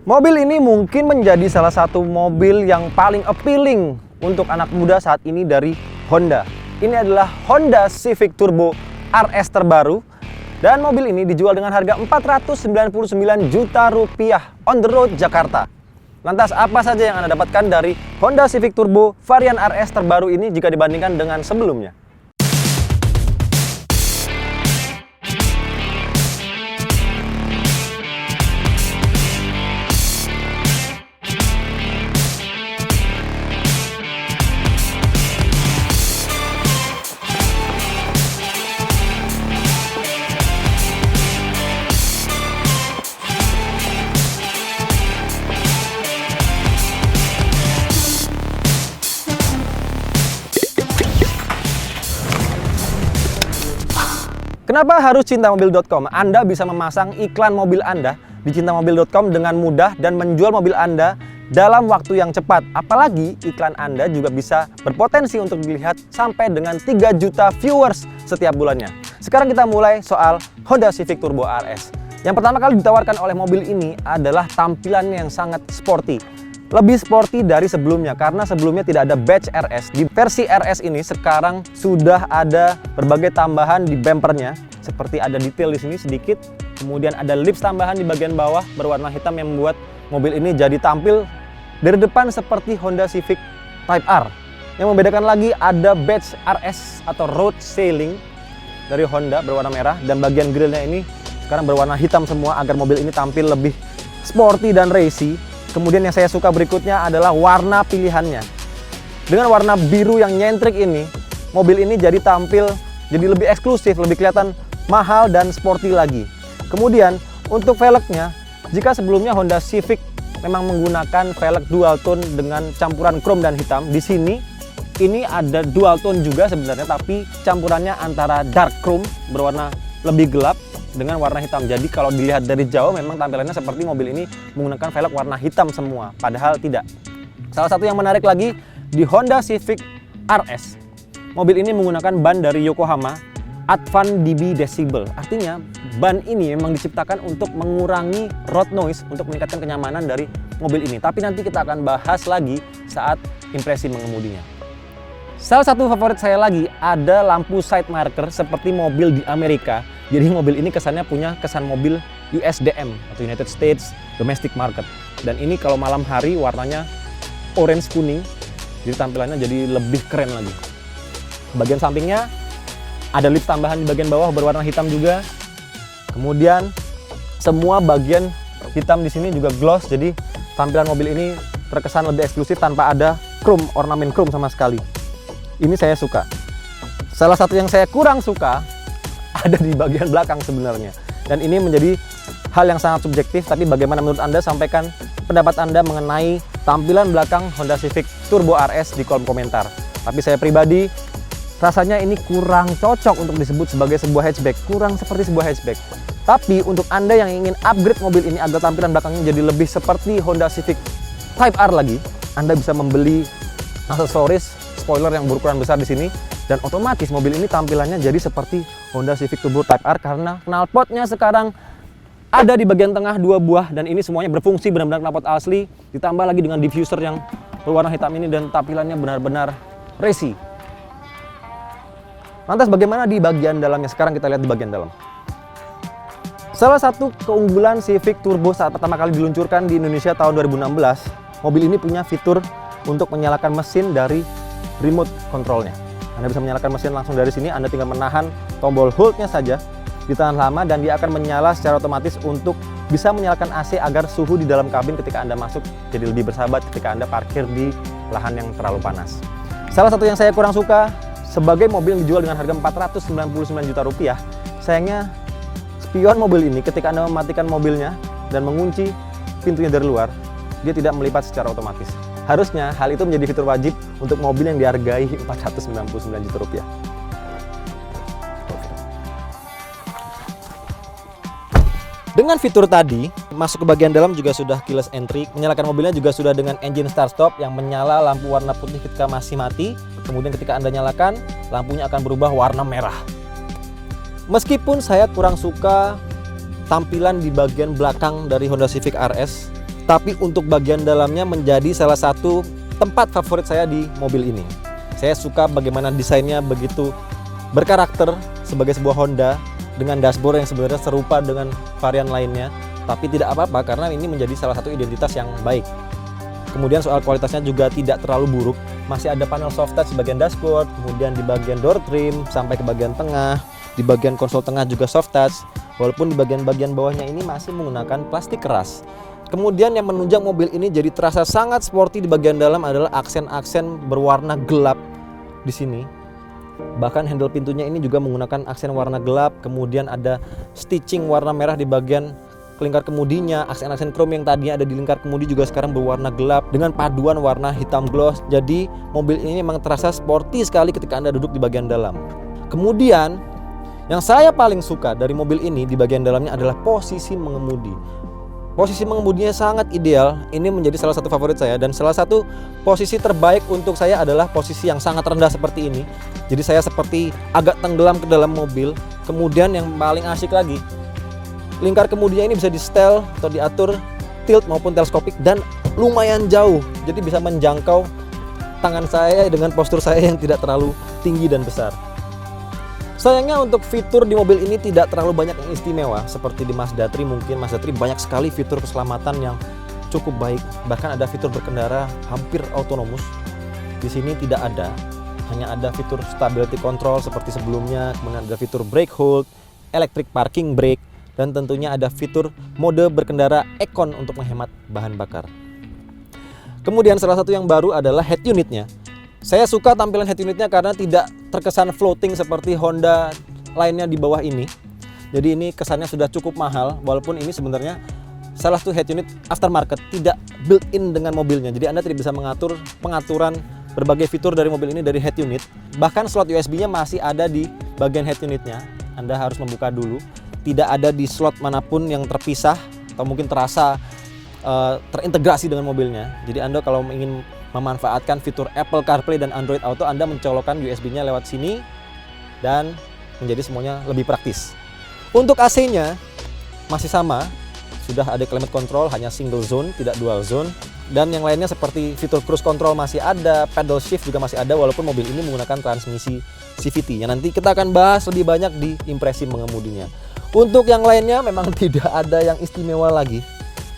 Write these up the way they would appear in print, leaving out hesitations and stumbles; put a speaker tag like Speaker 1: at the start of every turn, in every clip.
Speaker 1: Mobil ini mungkin menjadi salah satu mobil yang paling appealing untuk anak muda saat ini dari Honda. Ini adalah Honda Civic Turbo RS terbaru. Dan mobil ini dijual dengan harga Rp499 juta on the road Jakarta. Lantas apa saja yang Anda dapatkan dari Honda Civic Turbo varian RS terbaru ini jika dibandingkan dengan sebelumnya? Kenapa harus cintamobil.com? Anda bisa memasang iklan mobil Anda di cintamobil.com dengan mudah dan menjual mobil Anda dalam waktu yang cepat. Apalagi iklan Anda juga bisa berpotensi untuk dilihat sampai dengan 3 juta viewers setiap bulannya. Sekarang kita mulai soal Honda Civic Turbo RS. Yang pertama kali ditawarkan oleh mobil ini adalah tampilannya yang sangat sporty. Lebih sporty dari sebelumnya karena sebelumnya tidak ada badge RS. Di versi RS ini sekarang sudah ada berbagai tambahan di bumpernya, seperti ada detail di sini sedikit, kemudian ada lips tambahan di bagian bawah berwarna hitam yang membuat mobil ini jadi tampil dari depan seperti Honda Civic Type R. Yang membedakan lagi ada badge RS atau road sailing dari Honda berwarna merah, dan bagian grillnya ini sekarang berwarna hitam semua agar mobil ini tampil lebih sporty dan racy. Kemudian yang saya suka berikutnya adalah warna pilihannya. Dengan warna biru yang nyentrik ini, mobil ini jadi tampil jadi lebih eksklusif, lebih kelihatan mahal dan sporty lagi. Kemudian untuk velgnya, jika sebelumnya Honda Civic memang menggunakan velg dual tone dengan campuran chrome dan hitam, di sini ini ada dual tone juga sebenarnya, tapi campurannya antara dark chrome berwarna lebih gelap dengan warna hitam. Jadi kalau dilihat dari jauh memang tampilannya seperti mobil ini menggunakan velg warna hitam semua, padahal tidak. Salah satu yang menarik lagi di Honda Civic RS, mobil ini menggunakan ban dari Yokohama Advan dB Decibel. Artinya ban ini memang diciptakan untuk mengurangi road noise, untuk meningkatkan kenyamanan dari mobil ini. Tapi nanti kita akan bahas lagi saat impresi mengemudinya. Salah satu favorit saya lagi ada lampu side marker seperti mobil di Amerika. Jadi mobil ini kesannya punya kesan mobil USDM atau United States Domestic Market. Dan ini kalau malam hari warnanya orange kuning, jadi tampilannya jadi lebih keren lagi. Bagian sampingnya ada lips tambahan di bagian bawah berwarna hitam juga. Kemudian semua bagian hitam di sini juga gloss, jadi tampilan mobil ini terkesan lebih eksklusif tanpa ada chrome, ornamen chrome sama sekali. Ini saya suka. Salah satu yang saya kurang suka ada di bagian belakang sebenarnya. Dan ini menjadi hal yang sangat subjektif, tapi bagaimana menurut Anda? Sampaikan pendapat Anda mengenai tampilan belakang Honda Civic Turbo RS di kolom komentar. Tapi saya pribadi rasanya ini kurang cocok untuk disebut sebagai sebuah hatchback, kurang seperti sebuah hatchback. Tapi untuk Anda yang ingin upgrade mobil ini agar tampilan belakangnya jadi lebih seperti Honda Civic Type R lagi, Anda bisa membeli aksesoris spoiler yang berukuran besar di sini, dan otomatis mobil ini tampilannya jadi seperti Honda Civic Turbo Type R karena knalpotnya sekarang ada di bagian tengah 2 buah, dan ini semuanya berfungsi benar-benar knalpot asli, ditambah lagi dengan diffuser yang berwarna hitam ini, dan tampilannya benar-benar racy. Lantas bagaimana di bagian dalamnya? Sekarang kita lihat di bagian dalam. Salah satu keunggulan Civic Turbo saat pertama kali diluncurkan di Indonesia tahun 2016, mobil ini punya fitur untuk menyalakan mesin dari remote controlnya. Anda bisa menyalakan mesin langsung dari sini. Anda tinggal menahan tombol hold-nya saja, ditahan lama, dan dia akan menyala secara otomatis untuk bisa menyalakan AC agar suhu di dalam kabin ketika Anda masuk jadi lebih bersahabat ketika Anda parkir di lahan yang terlalu panas. Salah satu yang saya kurang suka, sebagai mobil yang dijual dengan harga Rp499 juta, sayangnya spion mobil ini ketika Anda mematikan mobilnya dan mengunci pintunya dari luar, dia tidak melipat secara otomatis. Harusnya hal itu menjadi fitur wajib untuk mobil yang dihargai Rp499 juta. Dengan fitur tadi, masuk ke bagian dalam juga sudah keyless entry, menyalakan mobilnya juga sudah dengan engine start stop yang menyala lampu warna putih ketika masih mati, kemudian ketika Anda nyalakan, lampunya akan berubah warna merah. Meskipun saya kurang suka tampilan di bagian belakang dari Honda Civic RS, Tapi untuk bagian dalamnya menjadi salah satu tempat favorit saya di mobil ini. Saya suka bagaimana desainnya begitu berkarakter sebagai sebuah Honda dengan dashboard yang sebenarnya serupa dengan varian lainnya. Tapi tidak apa-apa karena ini menjadi salah satu identitas yang baik. Kemudian soal kualitasnya juga tidak terlalu buruk. Masih ada panel soft touch di bagian dashboard, kemudian di bagian door trim sampai ke bagian tengah, di bagian konsol tengah juga soft touch. Walaupun di bagian-bagian bawahnya ini masih menggunakan plastik keras. Kemudian yang menunjang mobil ini jadi terasa sangat sporty di bagian dalam adalah aksen-aksen berwarna gelap di sini. Bahkan handle pintunya ini juga menggunakan aksen warna gelap. Kemudian ada stitching warna merah di bagian lingkar kemudinya. Aksen-aksen chrome yang tadinya ada di lingkar kemudi juga sekarang berwarna gelap dengan paduan warna hitam gloss. Jadi mobil ini memang terasa sporty sekali ketika Anda duduk di bagian dalam. Kemudian yang saya paling suka dari mobil ini di bagian dalamnya adalah posisi mengemudi. Posisi mengemudinya sangat ideal. Ini menjadi salah satu favorit saya dan salah satu posisi terbaik untuk saya adalah posisi yang sangat rendah seperti ini. Jadi saya seperti agak tenggelam ke dalam mobil. Kemudian yang paling asik lagi, lingkar kemudinya ini bisa di setel atau diatur tilt maupun teleskopik dan lumayan jauh. Jadi bisa menjangkau tangan saya dengan postur saya yang tidak terlalu tinggi dan besar. Sayangnya untuk fitur di mobil ini tidak terlalu banyak yang istimewa. Seperti di Mazda 3 mungkin Mazda 3 banyak sekali fitur keselamatan yang cukup baik. Bahkan ada fitur berkendara hampir autonomous. Di sini tidak ada. Hanya ada fitur stability control seperti sebelumnya. Kemudian ada fitur brake hold, electric parking brake, dan tentunya ada fitur mode berkendara Econ untuk menghemat bahan bakar. Kemudian salah satu yang baru adalah head unitnya. Saya suka tampilan head unitnya karena tidak terkesan floating seperti Honda lainnya di bawah ini. Jadi ini kesannya sudah cukup mahal, walaupun ini sebenarnya salah satu head unit aftermarket, tidak built-in dengan mobilnya. Jadi Anda tidak bisa mengatur pengaturan berbagai fitur dari mobil ini dari head unit. Bahkan slot USB-nya masih ada di bagian head unitnya. Anda harus membuka dulu. Tidak ada di slot manapun yang terpisah atau mungkin terasa terintegrasi dengan mobilnya. Jadi Anda kalau ingin memanfaatkan fitur Apple CarPlay dan Android Auto, Anda mencolokkan USB-nya lewat sini dan menjadi semuanya lebih praktis. Untuk AC-nya masih sama, sudah ada climate control, hanya single zone, tidak dual zone. Dan yang lainnya seperti fitur cruise control masih ada, pedal shift juga masih ada, walaupun mobil ini menggunakan transmisi CVT. Yang nanti kita akan bahas lebih banyak di impresi mengemudinya. Untuk yang lainnya memang tidak ada yang istimewa lagi.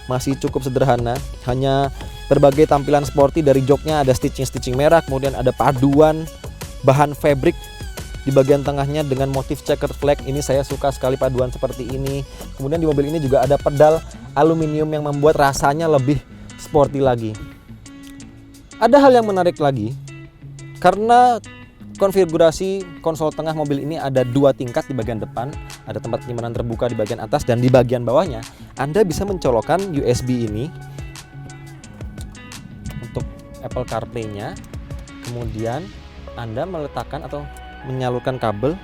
Speaker 1: Masih cukup sederhana, hanya berbagai tampilan sporty. Dari joknya ada stitching merah, kemudian ada paduan bahan fabric di bagian tengahnya dengan motif checkered flag. Ini saya suka sekali paduan seperti ini. Kemudian di mobil ini juga ada pedal aluminium yang membuat rasanya lebih sporty lagi. Ada hal yang menarik lagi, karena konfigurasi konsol tengah mobil ini ada dua tingkat di bagian depan, ada tempat penyimpanan terbuka di bagian atas, dan di bagian bawahnya Anda bisa mencolokkan USB ini untuk Apple CarPlay-nya. Kemudian Anda meletakkan atau menyalurkan kabel,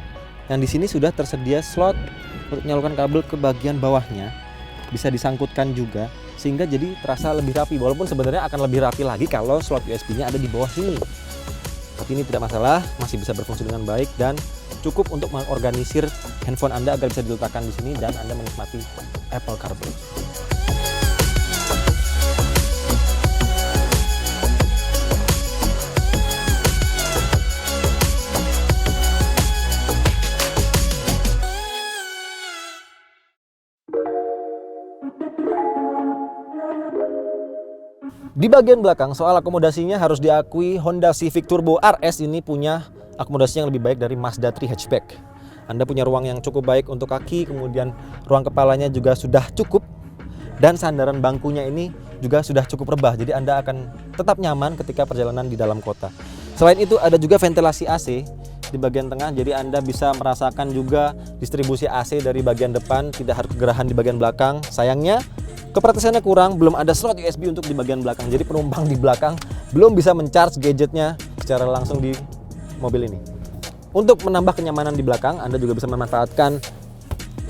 Speaker 1: yang di sini sudah tersedia slot untuk menyalurkan kabel ke bagian bawahnya. Bisa disangkutkan juga sehingga jadi terasa lebih rapi, walaupun sebenarnya akan lebih rapi lagi kalau slot USB-nya ada di bawah sini. Tapi ini tidak masalah, masih bisa berfungsi dengan baik dan cukup untuk mengorganisir handphone Anda agar bisa diletakkan di sini dan Anda menikmati Apple CarPlay. Di bagian belakang soal akomodasinya harus diakui Honda Civic Turbo RS ini punya akomodasi yang lebih baik dari Mazda 3 hatchback. Anda punya ruang yang cukup baik untuk kaki, kemudian ruang kepalanya juga sudah cukup, dan sandaran bangkunya ini juga sudah cukup rebah. Jadi Anda akan tetap nyaman ketika perjalanan di dalam kota. Selain itu ada juga ventilasi AC di bagian tengah, jadi Anda bisa merasakan juga distribusi AC dari bagian depan, tidak harus kegerahan di bagian belakang. Sayangnya kepraktisannya kurang, belum ada slot USB untuk di bagian belakang. Jadi penumpang di belakang belum bisa men-charge gadgetnya secara langsung di mobil ini. Untuk menambah kenyamanan di belakang, Anda juga bisa memanfaatkan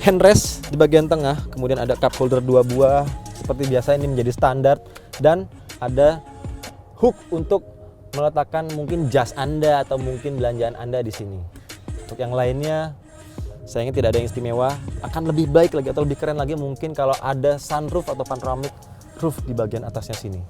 Speaker 1: handrest di bagian tengah. Kemudian ada cup holder 2 buah seperti biasa, ini menjadi standar. Dan ada hook untuk meletakkan mungkin jas Anda atau mungkin belanjaan Anda di sini. Untuk yang lainnya sayangnya tidak ada yang istimewa. Akan lebih baik lagi atau lebih keren lagi mungkin kalau ada sunroof atau panoramic roof di bagian atasnya sini.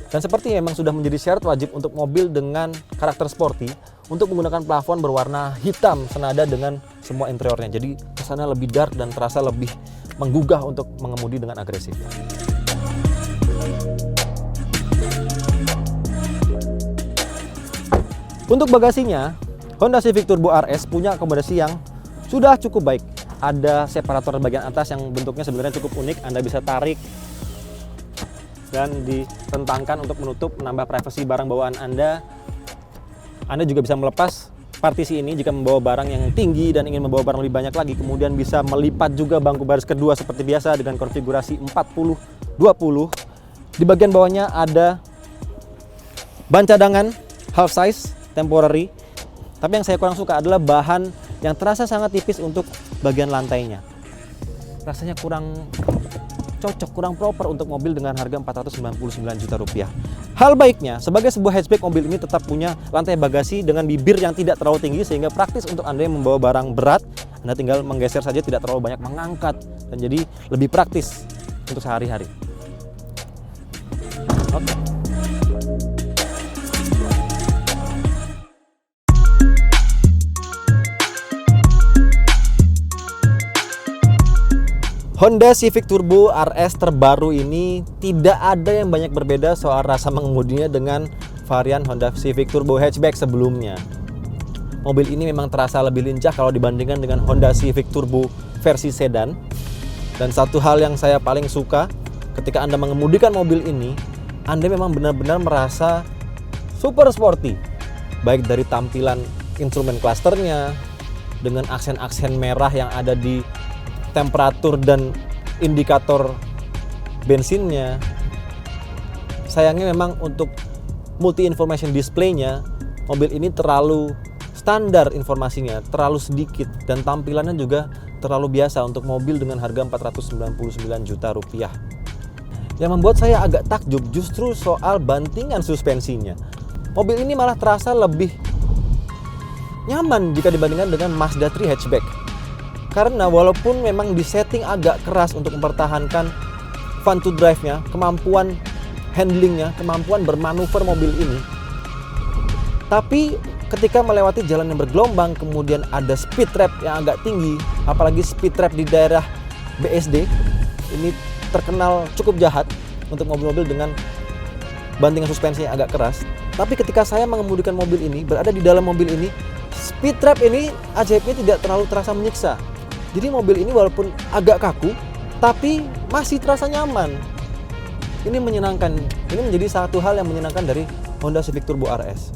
Speaker 1: Dan sepertinya memang sudah menjadi syarat wajib untuk mobil dengan karakter sporty untuk menggunakan plafon berwarna hitam senada dengan semua interiornya. Jadi kesannya lebih dark dan terasa lebih menggugah untuk mengemudi dengan agresif. Untuk bagasinya, Honda Civic Turbo RS punya akomodasi yang sudah cukup baik. Ada separator bagian atas yang bentuknya sebenarnya cukup unik. Anda bisa tarik dan ditentangkan untuk menutup, menambah privasi barang bawaan Anda. Anda juga bisa melepas partisi ini jika membawa barang yang tinggi dan ingin membawa barang lebih banyak lagi. Kemudian bisa melipat juga bangku baris kedua seperti biasa dengan konfigurasi 40-20. Di bagian bawahnya ada ban cadangan half size temporary. Tapi yang saya kurang suka adalah bahan yang terasa sangat tipis untuk bagian lantainya. Rasanya kurang cocok, kurang proper untuk mobil dengan harga 499 juta rupiah. Hal baiknya, sebagai sebuah hatchback, mobil ini tetap punya lantai bagasi dengan bibir yang tidak terlalu tinggi sehingga praktis untuk Anda yang membawa barang berat. Anda tinggal menggeser saja, tidak terlalu banyak mengangkat, dan jadi lebih praktis untuk sehari-hari. Oke. Honda Civic Turbo RS terbaru ini tidak ada yang banyak berbeda soal rasa mengemudinya dengan varian Honda Civic Turbo hatchback sebelumnya. Mobil ini memang terasa lebih lincah kalau dibandingkan dengan Honda Civic Turbo versi sedan. Dan satu hal yang saya paling suka ketika Anda mengemudikan mobil ini, Anda memang benar-benar merasa super sporty. Baik dari tampilan instrumen clusternya, dengan aksen-aksen merah yang ada di temperatur dan indikator bensinnya. Sayangnya memang untuk multi information display-nya, mobil ini terlalu standar informasinya, terlalu sedikit, dan tampilannya juga terlalu biasa untuk mobil dengan harga 499 juta rupiah. Yang membuat saya agak takjub justru soal bantingan suspensinya. Mobil ini malah terasa lebih nyaman jika dibandingkan dengan Mazda 3 hatchback. Karena walaupun memang disetting agak keras untuk mempertahankan fun to drive-nya, kemampuan handlingnya, kemampuan bermanuver mobil ini, tapi ketika melewati jalan yang bergelombang, kemudian ada speed trap yang agak tinggi, apalagi speed trap di daerah BSD, ini terkenal cukup jahat untuk mobil-mobil dengan bantingan suspensi yang agak keras. Tapi ketika saya mengemudikan mobil ini, berada di dalam mobil ini, speed trap ini ajaibnya tidak terlalu terasa menyiksa. Jadi mobil ini walaupun agak kaku, tapi masih terasa nyaman. Ini menyenangkan. Ini menjadi satu hal yang menyenangkan dari Honda Civic Turbo RS.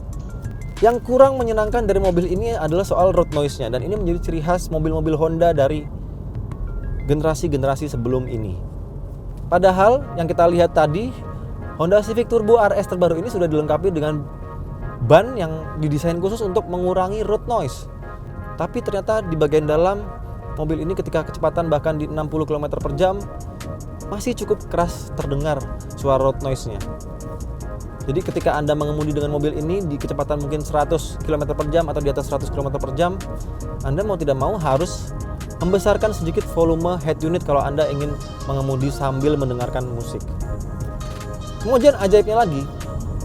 Speaker 1: Yang kurang menyenangkan dari mobil ini adalah soal road noise-nya. Dan ini menjadi ciri khas mobil-mobil Honda dari generasi-generasi sebelum ini. Padahal yang kita lihat tadi, Honda Civic Turbo RS terbaru ini sudah dilengkapi dengan ban yang didesain khusus untuk mengurangi road noise. Tapi ternyata di bagian dalam mobil ini ketika kecepatan bahkan di 60 km per jam masih cukup keras terdengar suara road noise-nya. Jadi ketika Anda mengemudi dengan mobil ini di kecepatan mungkin 100 km per jam atau di atas 100 km per jam, Anda mau tidak mau harus membesarkan sedikit volume head unit kalau Anda ingin mengemudi sambil mendengarkan musik. Kemudian ajaibnya lagi,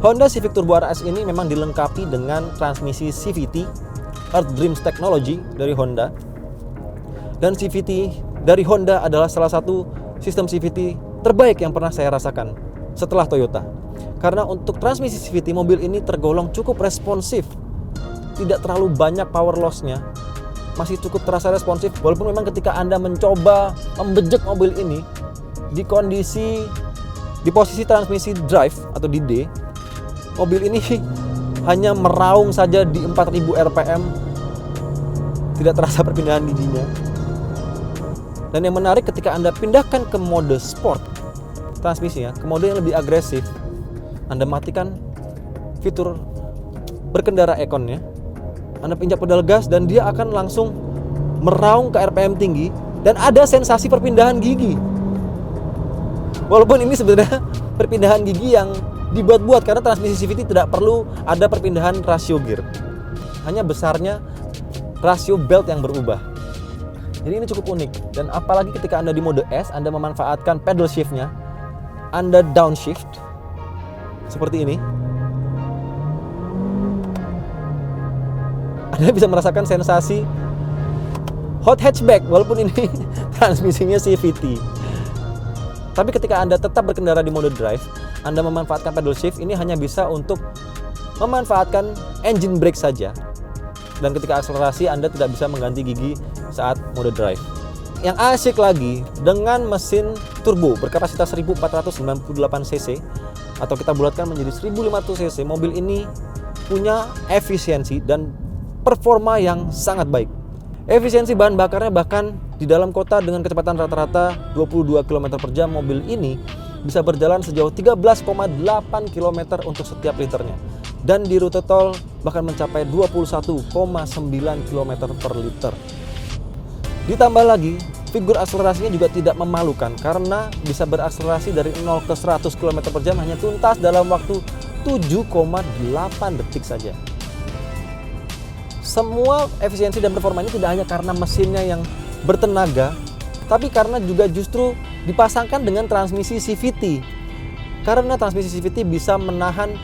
Speaker 1: Honda Civic Turbo RS ini memang dilengkapi dengan transmisi CVT Earth Dreams Technology dari Honda. Dan CVT dari Honda adalah salah satu sistem CVT terbaik yang pernah saya rasakan setelah Toyota. Karena untuk transmisi CVT, mobil ini tergolong cukup responsif. Tidak terlalu banyak power loss-nya. Masih cukup terasa responsif. Walaupun memang ketika Anda mencoba membejek mobil ini di posisi transmisi drive atau di D, mobil ini hanya meraung saja di 4000 rpm. Tidak terasa perpindahan giginya. Dan yang menarik ketika Anda pindahkan ke mode sport transmisinya, ke mode yang lebih agresif, Anda matikan fitur berkendara ekonnya, Anda injak pedal gas dan dia akan langsung meraung ke RPM tinggi dan ada sensasi perpindahan gigi. Walaupun ini sebenarnya perpindahan gigi yang dibuat-buat karena transmisi CVT tidak perlu ada perpindahan rasio gear. Hanya besarnya rasio belt yang berubah. Jadi ini cukup unik, dan apalagi ketika Anda di mode S, Anda memanfaatkan pedal shift-nya, Anda downshift seperti ini, Anda bisa merasakan sensasi hot hatchback walaupun ini transmisinya CVT. Tapi ketika Anda tetap berkendara di mode drive, Anda memanfaatkan pedal shift, ini hanya bisa untuk memanfaatkan engine brake saja. Dan ketika akselerasi, Anda tidak bisa mengganti gigi saat mode drive. Yang asik lagi, dengan mesin turbo berkapasitas 1498 cc atau kita bulatkan menjadi 1500 cc, mobil ini punya efisiensi dan performa yang sangat baik. Efisiensi bahan bakarnya bahkan di dalam kota dengan kecepatan rata-rata 22 km per jam, mobil ini bisa berjalan sejauh 13,8 km untuk setiap liternya. Dan di rute tol bahkan mencapai 21,9 km per liter. Ditambah lagi, figur akselerasinya juga tidak memalukan karena bisa berakselerasi dari 0 ke 100 km per jam hanya tuntas dalam waktu 7,8 detik saja. Semua efisiensi dan performa ini tidak hanya karena mesinnya yang bertenaga, tapi karena juga justru dipasangkan dengan transmisi CVT. Karena transmisi CVT bisa menahan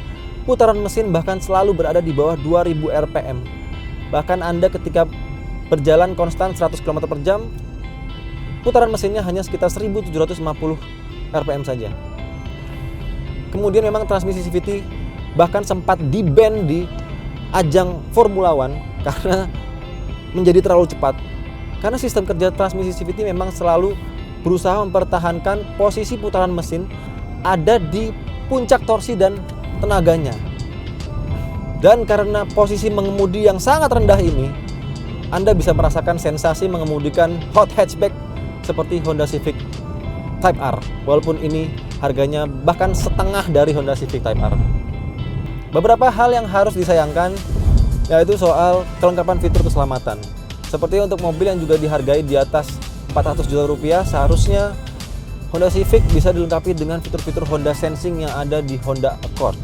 Speaker 1: putaran mesin bahkan selalu berada di bawah 2000 rpm. Bahkan Anda ketika berjalan konstan 100 km per jam, putaran mesinnya hanya sekitar 1750 rpm saja. Kemudian memang transmisi CVT bahkan sempat di-ban di ajang Formula One karena menjadi terlalu cepat. Karena sistem kerja transmisi CVT memang selalu berusaha mempertahankan posisi putaran mesin ada di puncak torsi dan tenaganya. Dan karena posisi mengemudi yang sangat rendah ini, Anda bisa merasakan sensasi mengemudikan hot hatchback seperti Honda Civic Type R, walaupun ini harganya bahkan setengah dari Honda Civic Type R. Beberapa hal yang harus disayangkan yaitu soal kelengkapan fitur keselamatan. Seperti untuk mobil yang juga dihargai di atas 400 juta rupiah, seharusnya Honda Civic bisa dilengkapi dengan fitur-fitur Honda Sensing yang ada di Honda Accord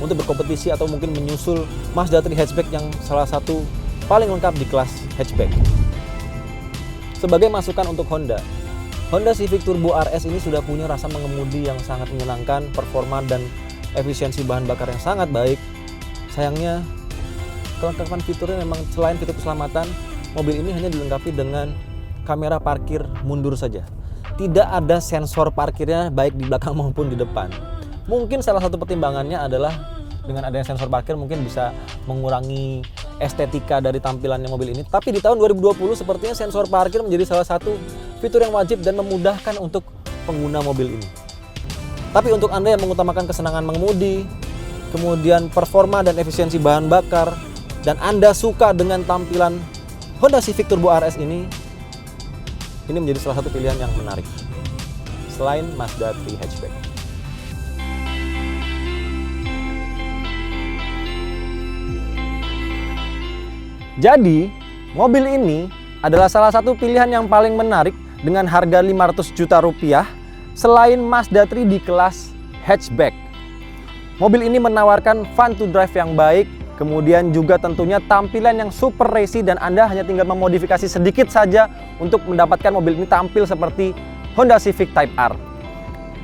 Speaker 1: untuk berkompetisi atau mungkin menyusul Mazda 3 hatchback yang salah satu paling lengkap di kelas hatchback. Sebagai masukan untuk Honda Civic Turbo RS ini sudah punya rasa mengemudi yang sangat menyenangkan, performa dan efisiensi bahan bakar yang sangat baik. Sayangnya, kelengkapan fiturnya memang selain fitur keselamatan, mobil ini hanya dilengkapi dengan kamera parkir mundur saja. Tidak ada sensor parkirnya baik di belakang maupun di depan. Mungkin salah satu pertimbangannya adalah dengan adanya sensor parkir mungkin bisa mengurangi estetika dari tampilannya mobil ini. Tapi di tahun 2020 sepertinya sensor parkir menjadi salah satu fitur yang wajib dan memudahkan untuk pengguna mobil ini. Tapi untuk Anda yang mengutamakan kesenangan mengemudi, kemudian performa dan efisiensi bahan bakar, dan Anda suka dengan tampilan Honda Civic Turbo RS ini menjadi salah satu pilihan yang menarik selain Mazda 3 hatchback. Jadi, mobil ini adalah salah satu pilihan yang paling menarik dengan harga 500 juta rupiah selain Mazda 3 di kelas hatchback. Mobil ini menawarkan fun to drive yang baik, kemudian juga tentunya tampilan yang super racy dan Anda hanya tinggal memodifikasi sedikit saja untuk mendapatkan mobil ini tampil seperti Honda Civic Type R.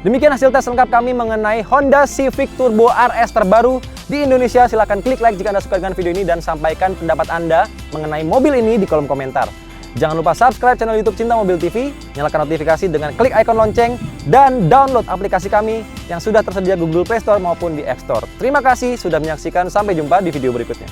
Speaker 1: Demikian hasil tes lengkap kami mengenai Honda Civic Turbo RS terbaru di Indonesia. Silahkan klik like jika Anda suka dengan video ini dan sampaikan pendapat Anda mengenai mobil ini di kolom komentar. Jangan lupa subscribe channel YouTube Cinta Mobil TV, nyalakan notifikasi dengan klik ikon lonceng, dan download aplikasi kami yang sudah tersedia Google Play Store maupun di App Store. Terima kasih sudah menyaksikan, sampai jumpa di video berikutnya.